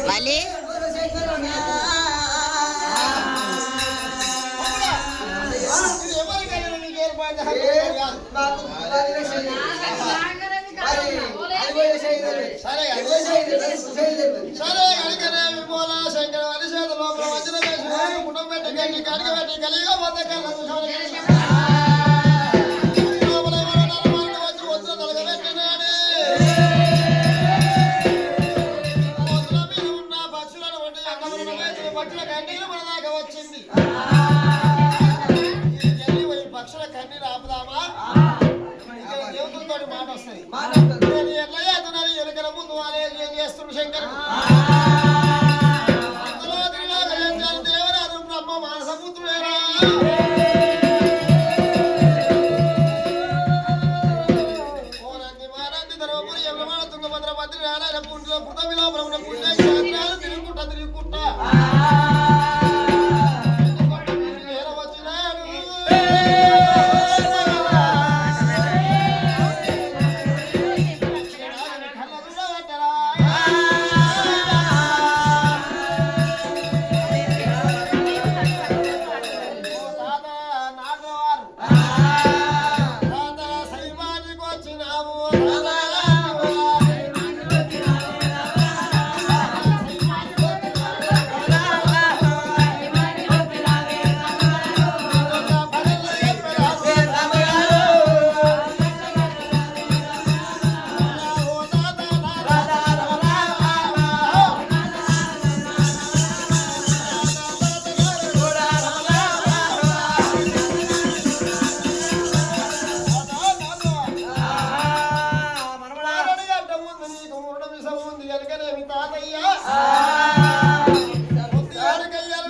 మళ్ళీ సరే అడిగనే విమోల శంకర అరిషేద లోపల వజ్ర వేసి కుటుంబం పెట్టి గట్టి కడిగి పెట్టి కలిగా వద్ద వచ్చింది పక్షుల కన్నీరు ఆపుదామా దేవుతులతో మాట వస్తుంది ఎట్లా చేస్తున్నారు ఎలుకల ముందు వాళ్ళే చేస్తున్నారు శంకరుడు దేవరాజు బ్రహ్మ మానసపుత్రుడేనా ఓనంది మానంది ధర్మపురి యమలమాన తుంగభద్ర భద్రి నారాయణ పూర్తిలో పుట్టమిలో బ్రహ్మ పుణ్యాలు తిరుగుకుంటా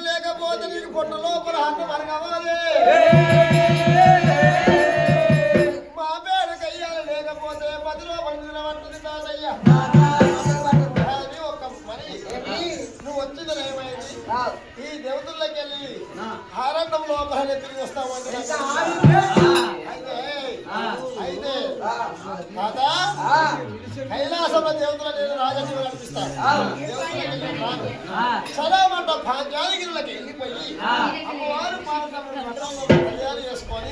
లేకపోతే నీకు పొట్ట లోపల హన్ను మరగవాలి మా పేరు కయ్యాలి లేకపోతే పది లోపల నిలబడుతుంది తాతయ్య ఒక్క మరి నువ్వు వచ్చింది ఏమైంది ఈ దేవతల్లోకి వెళ్ళి ఆరంభం లోపల తిరిగి వస్తామంటే అయితే తాత కైలాసంలో దేవతల నేను రాజకీయ కనిపిస్తాను సదామంట భాగ్యాలగిరులకి వెళ్ళిపోయి అమ్మవారు తయారు చేసుకొని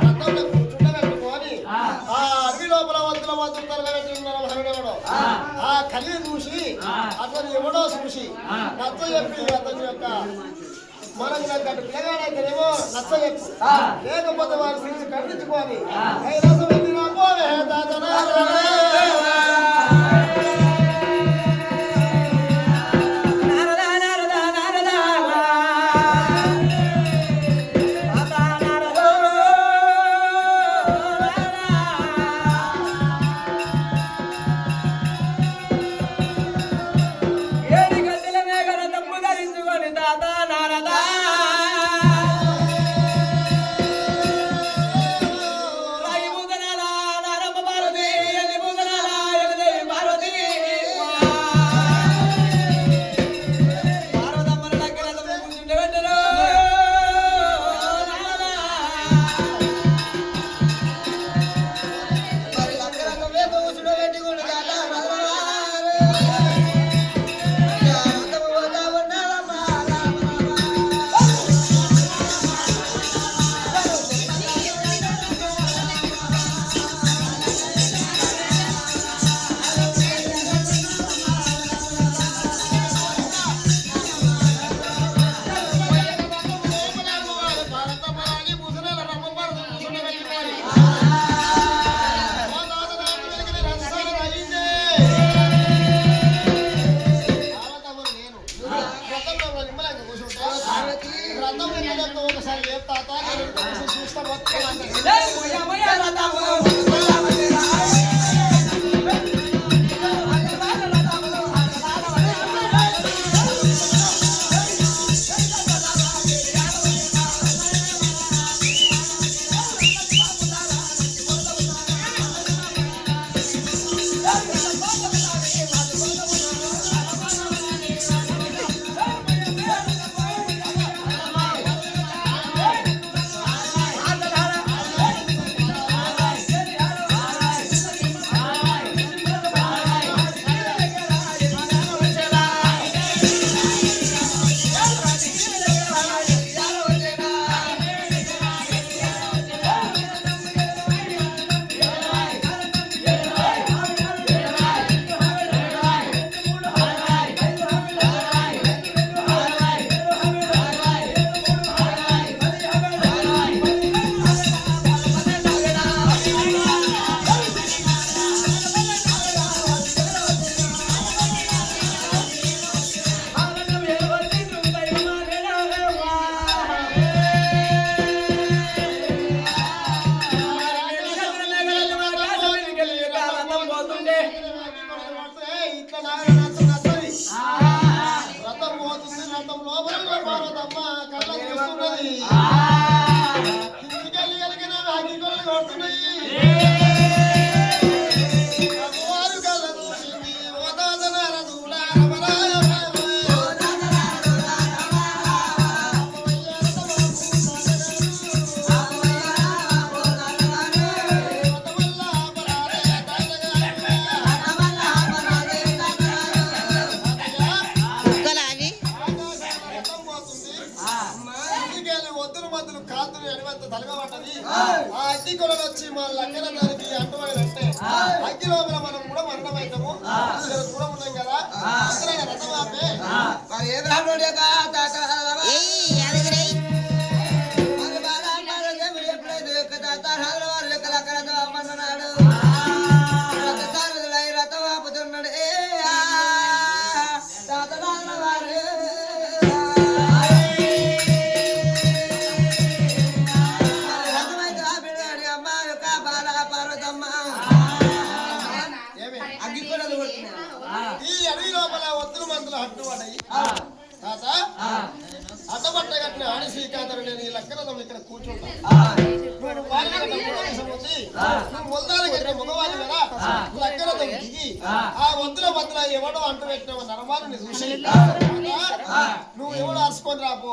రథంలో చుట్టబెట్టుకొని ఆ అడవి లోపల వంతుల వంతులు తరగబెట్టి ఉన్నాడు ఆ కలి చూసి అతను ఎవడో చూసి నచ్చ చెప్పి అతని యొక్క మనకు తగ్గట్టు పిల్లగాడైతేనేమో నచ్చ చెప్పు లేకపోతే వారి పిలిచి ఖండించుకొని కైలాసం వెళ్ళి రాబోవే కిందికెళ్ళి కలిగిన అగ్గి కొరలు కొడుతున్నాయి అమ్మవారు కళ్ళ చూసింది ఓ దాదనార దూలా రమరాయ ఆ అగ్గి కొలను వచ్చి మన లెక్కన దానికి అంటమైనంటే అగ్గి లోపల మనం కూడా మరణమైతాము కూడా ఉన్నాం కదా రథం ఆపే రథం ఆపుతున్నాడు ఈ అడవి లోపల ఒత్తులు మందులు అడ్డుపడ్డాయి తాత అడ్డబట్ట కట్టిన ఆడి శ్రీకాంతరు నేను ఈ లక్కన ఇక్కడ కూర్చుంటా నువ్వు మొదలు కట్టిన మగవాళ్ళు కదా లక్కన దిగి ఆ ఒత్తుల మధ్యలో ఎవడో అంటు పెట్టిన నరమాలని చూసి నువ్వు ఎవడో అరుచుకొని రాపో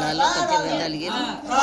పొలాల్లో కొద్దిగా తలిగి